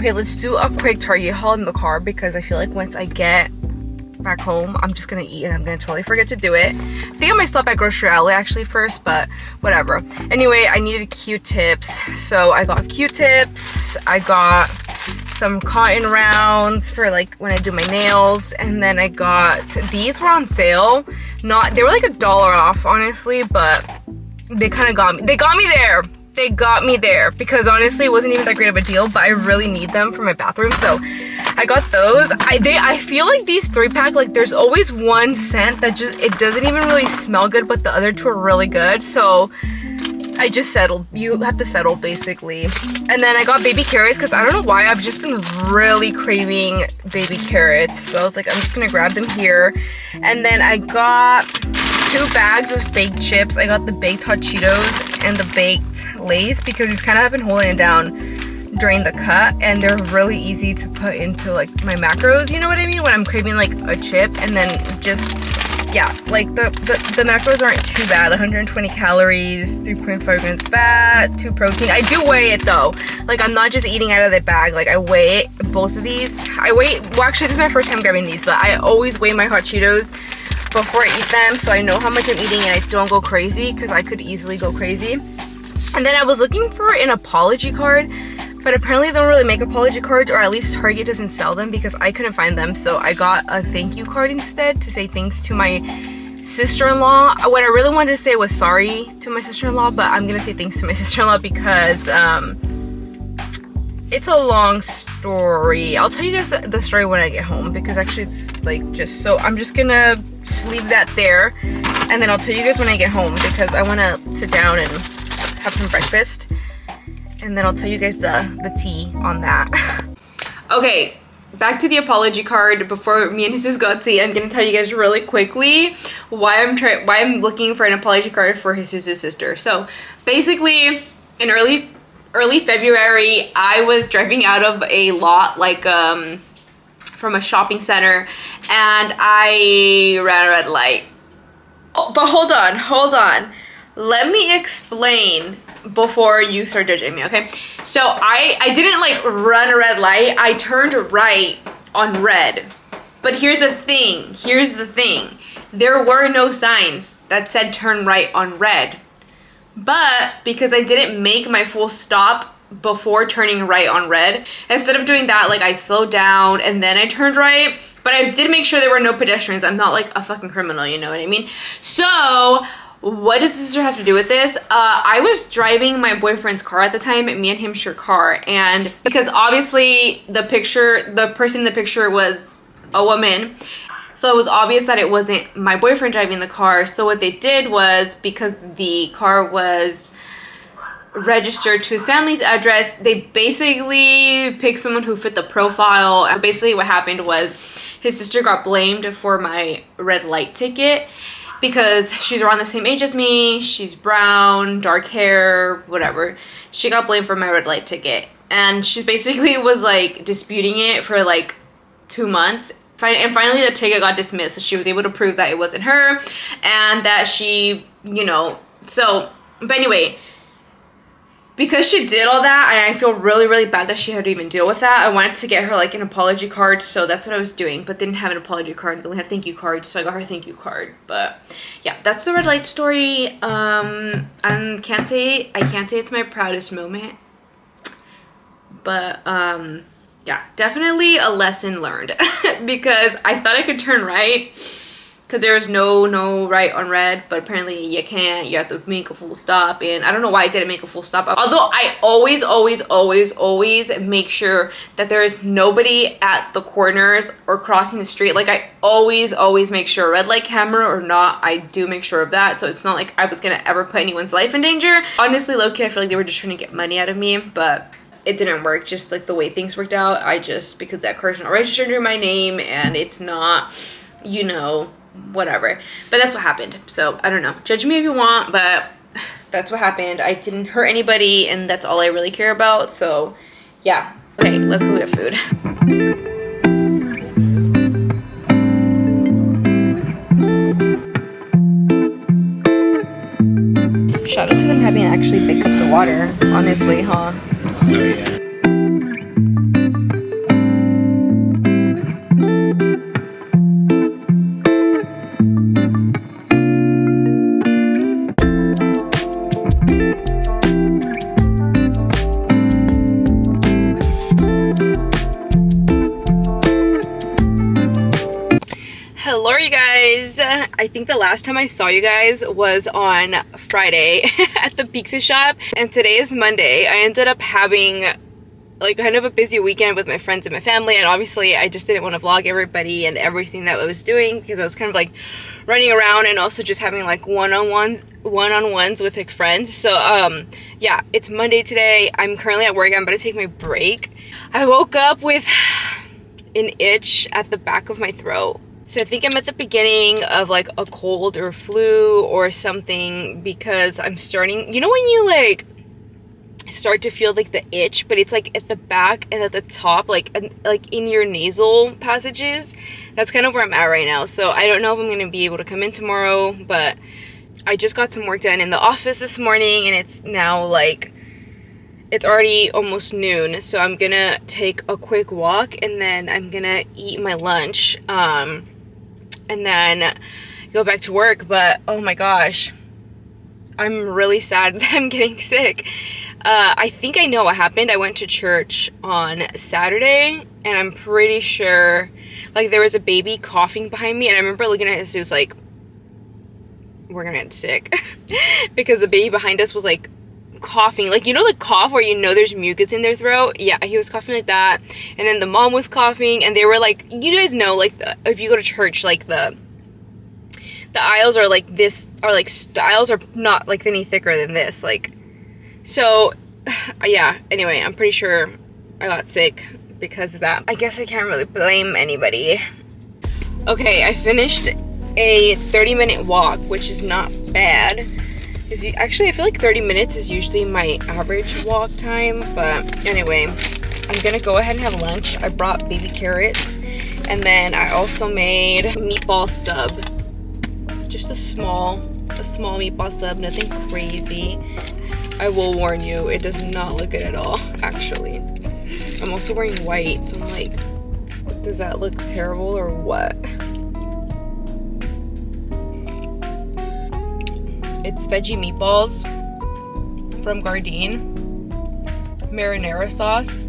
Okay, let's do a quick Target haul in the car because I feel like once I get back home, I'm just gonna eat and I'm gonna totally forget to do it. I think I might stop at Grocery Outlet actually first, but whatever. Anyway, I needed Q-tips, so I got Q-tips. I got some cotton rounds for like when I do my nails, and then I got these were on sale. They were like $1 off honestly, but they kind of got me. They got me there. They got me there because honestly it wasn't even that great of a deal, but I really need them for my bathroom, so I got those. I feel like these 3-pack, like there's always one scent that just, it doesn't even really smell good, but the other two are really good, so I just settled. You have to settle basically. And then I got baby carrots because I don't know why I've just been really craving baby carrots, so I was like I'm just gonna grab them here. And then I got 2 bags of baked chips. I got the baked hot Cheetos and the baked Lay's because these kind of have been holding it down during the cut, and they're really easy to put into like my macros, you know what I mean, when I'm craving like a chip. And then just, yeah, like the macros aren't too bad. 120 calories, 3.5 grams fat, 2 protein. I do weigh it though, like I'm not just eating out of the bag, like I weigh it. Both of these I weigh. Well, actually this is my first time grabbing these, but I always weigh my hot Cheetos before I eat them, so I know how much I'm eating and I don't go crazy, because I could easily go crazy. And then I was looking for an apology card, but apparently they don't really make apology cards, or at least Target doesn't sell them because I couldn't find them. So I got a thank you card instead to say thanks to my sister-in-law. What I really wanted to say was sorry to my sister-in-law, but I'm gonna say thanks to my sister-in-law because it's a long story. I'll tell you guys the story when I get home, because actually it's like just, so I'm just gonna just leave that there, and then I'll tell you guys when I get home because I want to sit down and have some breakfast, and then I'll tell you guys the tea on that. Okay, back to the apology card. Before me and Jesus got tea, I'm gonna tell you guys really quickly why I'm looking for an apology card for Jesus' sister. So basically, in early February, I was driving out of a lot, like from a shopping center, and I ran a red light. Oh, but hold on. Let me explain before you start judging me, okay? So I didn't like run a red light. I turned right on red. But here's the thing. There were no signs that said turn right on red. But because I didn't make my full stop before turning right on red, instead of doing that, like I slowed down and then I turned right, but I did make sure there were no pedestrians. I'm not like a fucking criminal, you know what I mean? So what does sister have to do with this? I was driving my boyfriend's car at the time. Me and him share car, and because obviously the person in the picture was a woman, so it was obvious that it wasn't my boyfriend driving the car. So what they did was, because the car was registered to his family's address, they basically picked someone who fit the profile. And basically what happened was his sister got blamed for my red light ticket because she's around the same age as me. She's brown, dark hair, whatever. She got blamed for my red light ticket, and she basically was like disputing it for like 2 months. And finally the ticket got dismissed, so she was able to prove that it wasn't her and that she, you know, so, but anyway, because she did all that, and I feel really, really bad that she had to even deal with that, I wanted to get her like an apology card, so that's what I was doing, but didn't have an apology card. I only had a thank you card, so I got her a thank you card. But yeah, that's the red light story. I can't say it's my proudest moment, but yeah, definitely a lesson learned because I thought I could turn right because there was no right on red, but apparently you can't. You have to make a full stop, and I don't know why I didn't make a full stop. Although I always make sure that there is nobody at the corners or crossing the street. Like I always make sure, red light camera or not, I do make sure of that. So it's not like I was gonna ever put anyone's life in danger. Honestly, low-key, I feel like they were just trying to get money out of me, but it didn't work. Just like the way things worked out, because that car's not registered under my name and it's not, you know, whatever. But that's what happened. So I don't know, judge me if you want, but that's what happened. I didn't hurt anybody, and that's all I really care about. So yeah, okay, let's go get food. Shout out to them having actually big cups of water, honestly, huh? Oh, yeah. Hello you guys. I think the last time I saw you guys was on Friday at the pizza shop, and today is Monday. I ended up having like kind of a busy weekend with my friends and my family, and obviously I just didn't want to vlog everybody and everything that I was doing because I was kind of like running around and also just having like one-on-ones with like friends. So yeah, it's Monday today. I'm currently at work. I'm about to take my break. I woke up with an itch at the back of my throat. So I think I'm at the beginning of like a cold or flu or something, because I'm starting, you know when you like start to feel like the itch, but it's like at the back and at the top, like in your nasal passages. That's kind of where I'm at right now. So I don't know if I'm going to be able to come in tomorrow, but I just got some work done in the office this morning, and it's now like, it's already almost noon. So I'm going to take a quick walk, and then I'm going to eat my lunch. And then go back to work. But oh my gosh, I'm really sad that I'm getting sick. I think I know what happened. I went to church on Saturday, and I'm pretty sure like there was a baby coughing behind me, and I remember looking at Jesus like, we're gonna get sick because the baby behind us was like coughing, like, you know, the cough where you know there's mucus in their throat. Yeah, he was coughing like that. And then the mom was coughing, and they were like, you guys know, like if you go to church, like the aisles are like this, or like the aisles are not like any thicker than this, like, so yeah, anyway, I'm pretty sure I got sick because of that. I guess I can't really blame anybody. Okay, I finished a 30-minute walk, which is not bad. Actually, I feel like 30 minutes is usually my average walk time, but anyway, I'm gonna go ahead and have lunch. I brought baby carrots, and then I also made meatball sub. Just a small meatball sub, nothing crazy. I will warn you, it does not look good at all, actually. I'm also wearing white, so I'm like, does that look terrible or what? It's veggie meatballs from Gardein, marinara sauce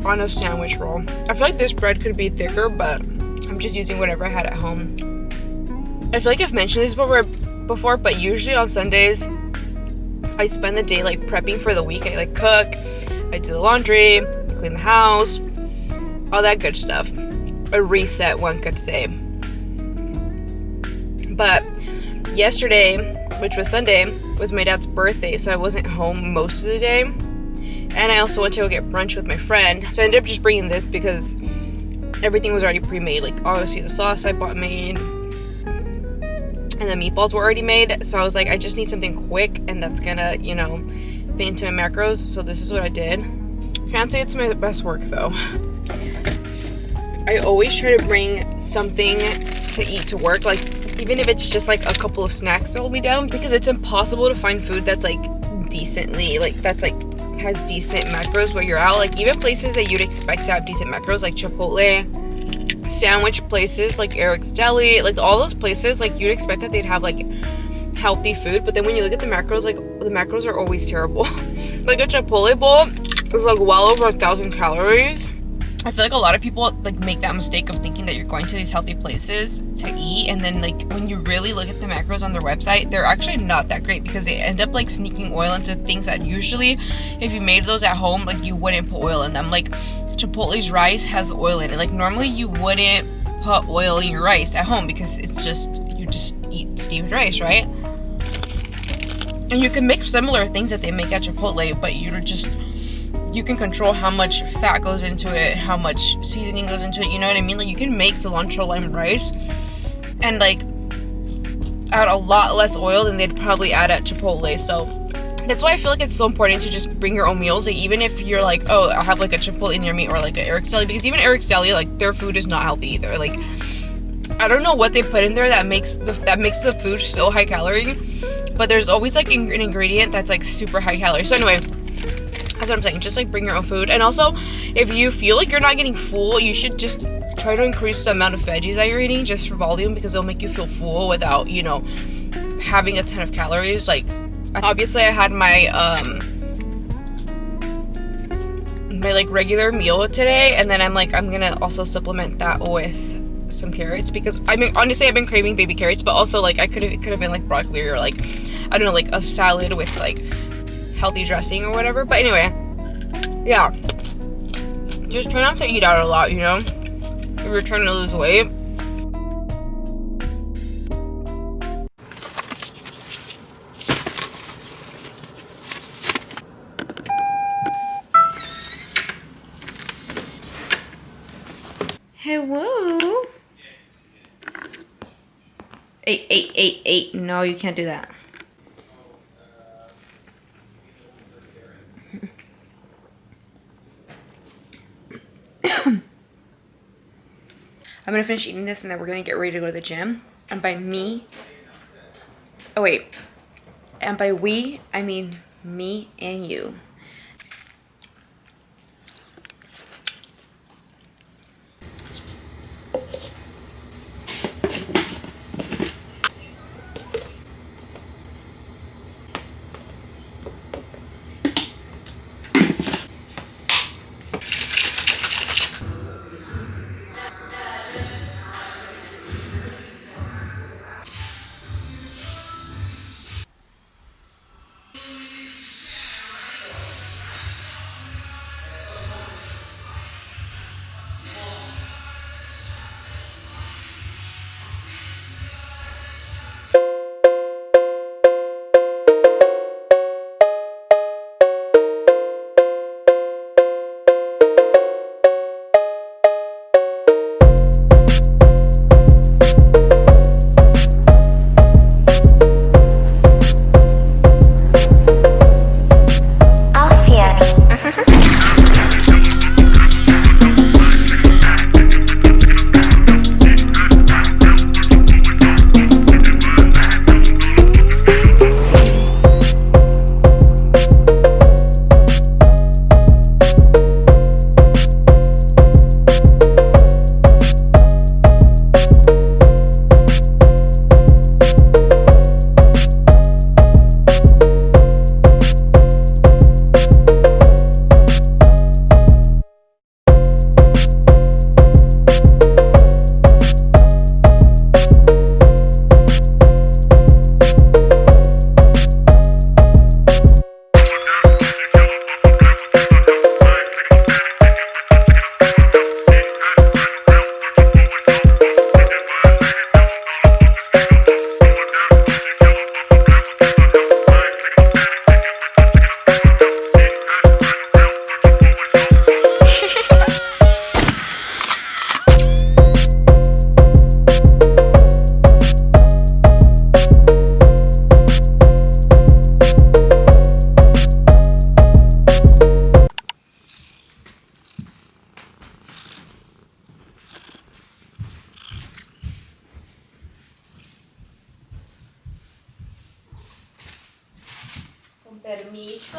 on a sandwich roll. I feel like this bread could be thicker, but I'm just using whatever I had at home. I feel like I've mentioned this before, but usually on Sundays, I spend the day like prepping for the week. I like cook, I do the laundry, clean the house, all that good stuff. A reset, one could say. But yesterday, which was Sunday, was my dad's birthday, so I wasn't home most of the day. And I also went to go get brunch with my friend. So I ended up just bringing this because everything was already pre-made. Like, obviously the sauce I bought made, and the meatballs were already made. So I was like, I just need something quick and that's gonna, you know, fit into my macros. So this is what I did. Can't say it's my best work though. I always try to bring something to eat to work, like even if it's just like a couple of snacks to hold me down, because it's impossible to find food that's like decently, like that's like has decent macros where you're out. Like even places that you'd expect to have decent macros, like Chipotle, sandwich places like Eric's Deli, like all those places, like you'd expect that they'd have like healthy food, but then when you look at the macros, like the macros are always terrible. Like a Chipotle bowl is like well over 1,000 calories. I feel like a lot of people like make that mistake of thinking that you're going to these healthy places to eat, and then like when you really look at the macros on their website, they're actually not that great, because they end up like sneaking oil into things that usually if you made those at home, like you wouldn't put oil in them. Like Chipotle's rice has oil in it. Like normally you wouldn't put oil in your rice at home because it's just, you just eat steamed rice, right? And you can make similar things that they make at Chipotle, but you can control how much fat goes into it, how much seasoning goes into it, you know what I mean? Like you can make cilantro lime rice and like add a lot less oil than they'd probably add at Chipotle. So that's why I feel like it's so important to just bring your own meals. Like even if you're like, oh, I'll have like a Chipotle near me or like an Eric's Deli, because even Eric's Deli, like their food is not healthy either. Like I don't know what they put in there that makes the food so high calorie, but there's always like an ingredient that's like super high calorie. So anyway, that's what I'm saying. Just like bring your own food. And also, if you feel like you're not getting full, you should just try to increase the amount of veggies that you're eating just for volume, because it'll make you feel full without, you know, having a ton of calories. Like obviously I had my my like regular meal today, and then I'm gonna also supplement that with some carrots, because I mean honestly I've been craving baby carrots, but also like it could have been like broccoli or like I don't know, like a salad with like healthy dressing or whatever. But anyway, yeah, just try not to eat out a lot, you know, if you're trying to lose weight. Hey, whoa. 8, 8, 8, 8. No, you can't do that. I'm gonna finish eating this and then we're gonna get ready to go to the gym. And by me, oh wait, and by we, I mean me and you. Permiso.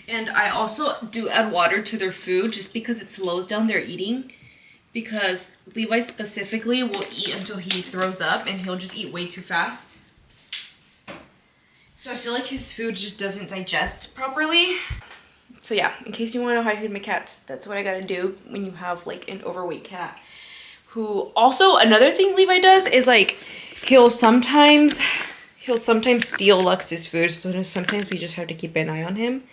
And I also do add water to their food just because it slows down their eating. Because Levi specifically will eat until he throws up and he'll just eat way too fast. So I feel like his food just doesn't digest properly. So yeah, in case you want to know how I feed my cats, that's what I gotta do when you have like an overweight cat. Who also, another thing Levi does is like, he'll sometimes steal Lux's food, so sometimes we just have to keep an eye on him.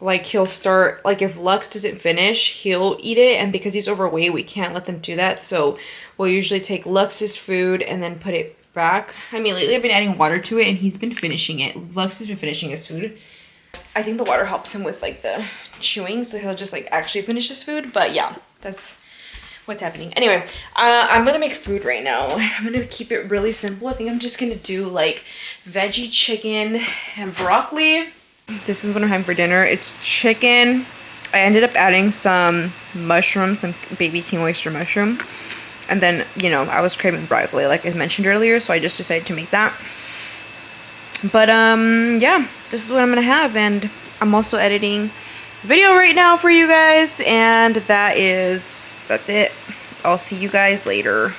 Like he'll start, like if Lux doesn't finish, he'll eat it, and because he's overweight, we can't let them do that, so we'll usually take Lux's food and then put it back. I mean, lately I've been adding water to it and he's been finishing it. Lux has been finishing his food. I think the water helps him with like the chewing, so he'll just like actually finish his food. But yeah, that's what's happening. Anyway, I'm gonna make food right now. I'm gonna keep it really simple. I think I'm just gonna do like veggie chicken and broccoli. This is what I'm having for dinner. It's chicken. I ended up adding some mushrooms, some baby king oyster mushroom. And then, you know, I was craving broccoli like I mentioned earlier, so I just decided to make that. But yeah, this is what I'm gonna have, and I'm also editing video right now for you guys, and that's it. I'll see you guys later.